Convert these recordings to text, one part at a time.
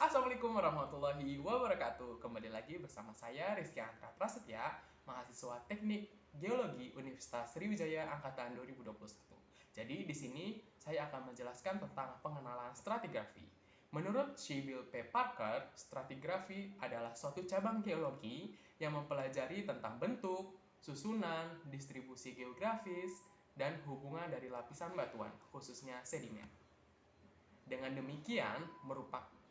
Assalamualaikum warahmatullahi wabarakatuh. Kembali lagi bersama saya Rizky Antra Prasetya, mahasiswa Teknik Geologi Universitas Sriwijaya angkatan 2021. Jadi di sini saya akan menjelaskan tentang pengenalan stratigrafi. Menurut Sybil P. Parker, stratigrafi adalah suatu cabang geologi yang mempelajari tentang bentuk, susunan, distribusi geografis, dan hubungan dari lapisan batuan, khususnya sedimen. Dengan demikian,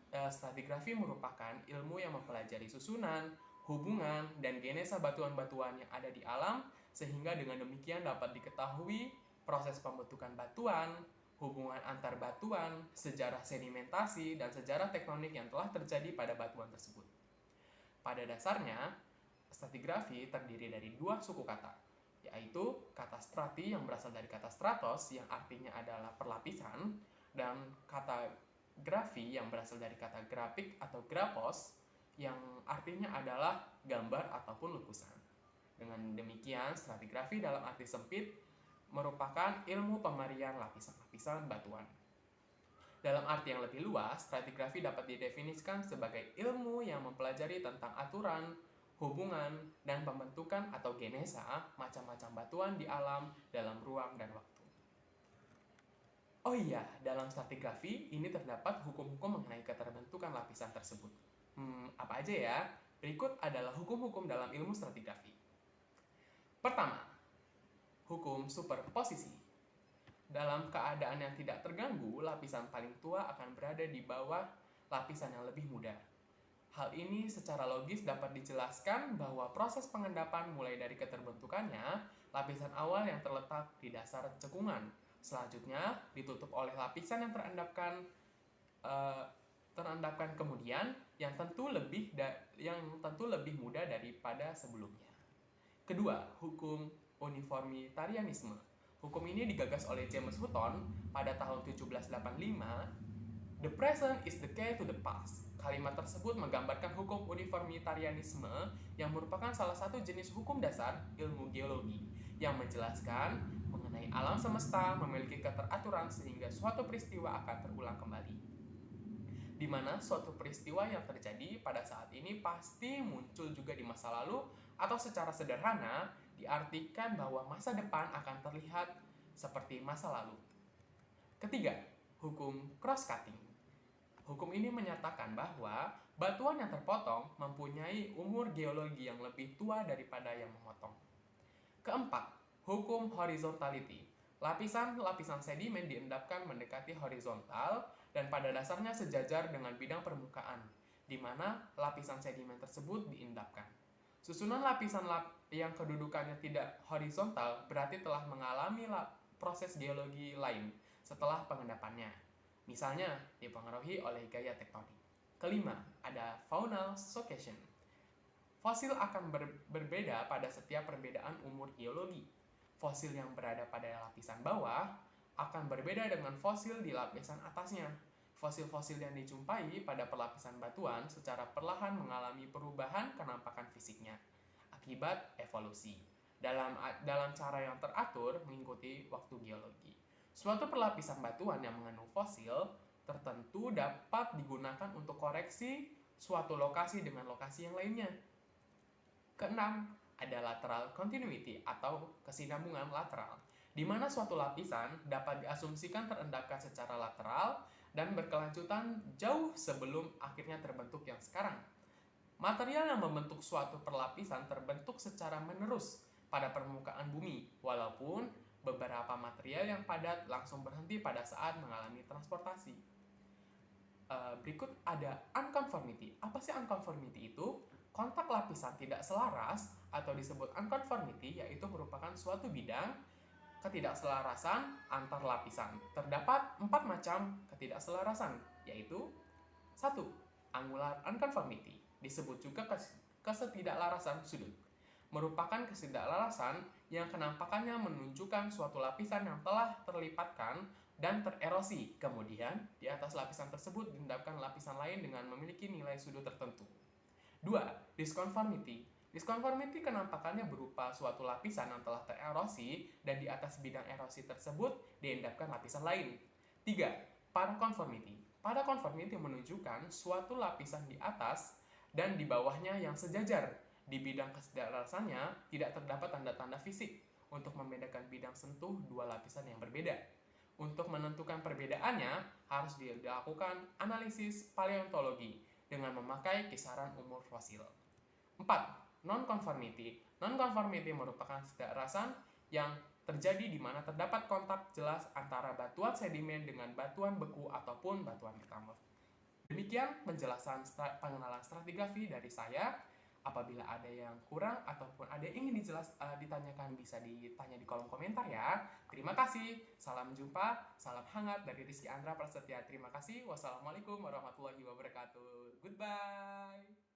stratigrafi merupakan ilmu yang mempelajari susunan, hubungan, dan genesa batuan-batuan yang ada di alam, sehingga dengan demikian dapat diketahui proses pembentukan batuan, hubungan antar batuan, sejarah sedimentasi, dan sejarah tektonik yang telah terjadi pada batuan tersebut. Pada dasarnya, stratigrafi terdiri dari dua suku kata, yaitu kata strati yang berasal dari kata stratos yang artinya adalah perlapisan, dan kata grafi yang berasal dari kata grafik atau grapos yang artinya adalah gambar ataupun lukisan. Dengan demikian, stratigrafi dalam arti sempit merupakan ilmu pemarian lapisan-lapisan batuan. Dalam arti yang lebih luas, stratigrafi dapat didefinisikan sebagai ilmu yang mempelajari tentang aturan, hubungan, dan pembentukan atau genesa macam-macam batuan di alam dalam ruang dan waktu. Oh iya, dalam stratigrafi ini terdapat hukum-hukum mengenai keterbentukan lapisan tersebut. Apa aja ya? Berikut adalah hukum-hukum dalam ilmu stratigrafi. Pertama, hukum superposisi. Dalam keadaan yang tidak terganggu, lapisan paling tua akan berada di bawah lapisan yang lebih muda. Hal ini secara logis dapat dijelaskan bahwa proses pengendapan mulai dari keterbentukannya, lapisan awal yang terletak di dasar cekungan, selanjutnya ditutup oleh lapisan yang terendapkan kemudian yang tentu lebih mudah daripada sebelumnya. Kedua, hukum uniformitarianisme. Hukum ini digagas oleh James Hutton pada tahun 1785. The present is the key to the past. Kalimat tersebut menggambarkan hukum uniformitarianisme yang merupakan salah satu jenis hukum dasar ilmu geologi yang menjelaskan mengenai alam semesta memiliki keteraturan sehingga suatu peristiwa akan terulang kembali. Di mana suatu peristiwa yang terjadi pada saat ini pasti muncul juga di masa lalu, atau secara sederhana diartikan bahwa masa depan akan terlihat seperti masa lalu. Ketiga, hukum cross-cutting. Hukum ini menyatakan bahwa batuan yang terpotong mempunyai umur geologi yang lebih tua daripada yang memotong. Keempat, hukum horizontality. Lapisan-lapisan sedimen diendapkan mendekati horizontal dan pada dasarnya sejajar dengan bidang permukaan, di mana lapisan sedimen tersebut diendapkan. Susunan lapisan yang kedudukannya tidak horizontal berarti telah mengalami proses geologi lain setelah pengendapannya. Misalnya, dipengaruhi oleh gaya tektonik. Kelima, ada faunal succession. Fosil akan berbeda pada setiap perbedaan umur geologi. Fosil yang berada pada lapisan bawah akan berbeda dengan fosil di lapisan atasnya. Fosil-fosil yang dijumpai pada perlapisan batuan secara perlahan mengalami perubahan kenampakan fisiknya akibat evolusi dalam cara yang teratur mengikuti waktu geologi. Suatu perlapisan batuan yang mengandung fosil tertentu dapat digunakan untuk koreksi suatu lokasi dengan lokasi yang lainnya. Keenam, ada lateral continuity atau kesinambungan lateral, di mana suatu lapisan dapat diasumsikan terendapkan secara lateral dan berkelanjutan jauh sebelum akhirnya terbentuk yang sekarang. Material yang membentuk suatu perlapisan terbentuk secara menerus pada permukaan bumi, walaupun beberapa material yang padat langsung berhenti pada saat mengalami transportasi. Berikut ada unconformity. Apa sih unconformity itu? Kontak lapisan tidak selaras atau disebut unconformity, yaitu merupakan suatu bidang ketidakselarasan antar lapisan. Terdapat 4 macam ketidakselarasan, yaitu 1. Angular unconformity, disebut juga ketidakselarasan sudut. Merupakan ketidakselarasan yang kenampakannya menunjukkan suatu lapisan yang telah terlipatkan dan tererosi. Kemudian, di atas lapisan tersebut diendapkan lapisan lain dengan memiliki nilai sudut tertentu. 2. Disconformity. Disconformity kenampakannya berupa suatu lapisan yang telah tererosi dan di atas bidang erosi tersebut diendapkan lapisan lain. 3. Paraconformity. Pada conformity menunjukkan suatu lapisan di atas dan di bawahnya yang sejajar. Di bidang kesedarasannya tidak terdapat tanda-tanda fisik untuk membedakan bidang sentuh dua lapisan yang berbeda. Untuk menentukan perbedaannya, harus dilakukan analisis paleontologi dengan memakai kisaran umur fosil. 4. Non-conformity. Non-conformity merupakan kesedarasan yang terjadi di mana terdapat kontak jelas antara batuan sedimen dengan batuan beku ataupun batuan metamorf. Demikian penjelasan pengenalan stratigrafi dari saya. Apabila ada yang kurang ataupun ada yang ingin ditanyakan, bisa ditanya di kolom komentar ya. Terima kasih. Salam jumpa, salam hangat dari Rizky Andra Prasetya. Terima kasih. Wassalamualaikum warahmatullahi wabarakatuh. Goodbye.